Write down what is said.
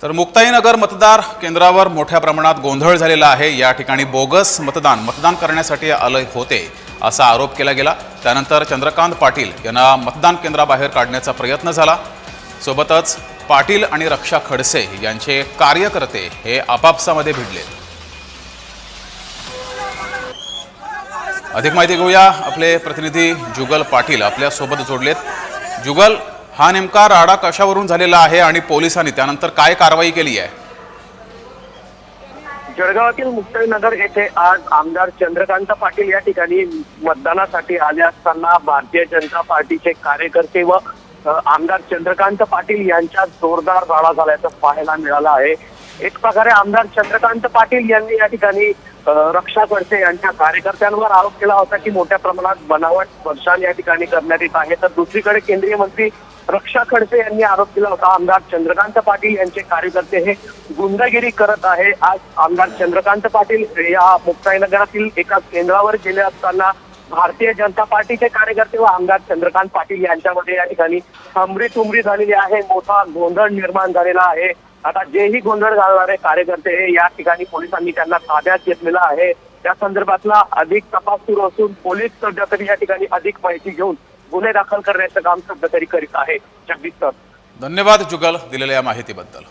तर मुक्ताईनगर मतदार केंद्रावर मोठ्या प्रमाणात गोंधळ झालेला आहे। या ठिकाणी बोगस मतदान करण्यासाठी आले होते असा आरोप केला गेला। त्यानंतर चंद्रकांत पाटील यांना मतदान केंद्राबाहेर काढण्याचा प्रयत्न झाला। सोबतच पाटील आणि रक्षा खडसे यांचे कार्यकर्ते हे आपापसामध्ये भिडले। अधिक माहिती घेऊया, आपले प्रतिनिधी जुगल पाटील आपल्या सोबत जोडलेत। जुगल, हा नेमका राडा कशावरून झालेला आहे आणि पोलिसांनी त्यानंतर काय कारवाई केली आहे? जळगावातील मुक्ताईनगर येथे आज आमदार चंद्रकांत पाटील या ठिकाणी मतदानासाठी आले असताना भारतीय जनता पार्टीचे कार्यकर्ते व आमदार चंद्रकांत पाटील यांच्यात जोरदार राडा झाल्याचं पाहायला मिळालं आहे। एक प्रकारे आमदार चंद्रकांत पाटील यांनी या ठिकाणी रक्षा खडसे यांच्या कार्यकर्त्यांवर आरोप केला होता की मोठ्या प्रमाणात बनावट मतदान या ठिकाणी करण्यात येत आहे। तर दुसरीकडे केंद्रीय मंत्री रक्षा खडसे यांनी आरोप केला होता आमदार चंद्रकांत पाटील यांचे कार्यकर्ते हे गुंडगिरी करत आहे। आज आमदार चंद्रकांत पाटील या मुक्ताईनगरातील एका केंद्रावर गेले असताना भारतीय जनता पार्टीचे कार्यकर्ते व आमदार चंद्रकांत पाटील यांच्यामध्ये या ठिकाणी हमरी झालेली आहे। मोठा गोंधळ निर्माण झालेला आहे। आता जेही गोंधळ घालणारे कार्यकर्ते हे या ठिकाणी पोलिसांनी त्यांना ताब्यात घेतलेला आहे। त्या संदर्भातला अधिक तपास सुरू असून पोलीस सध्या तरी या ठिकाणी अधिक माहिती घेऊन गुन्हे दाखल करण्याचं काम सध्या तरी करीत आहे। जगदीश सर, धन्यवाद जुगल दिलेल्या माहितीबद्दल।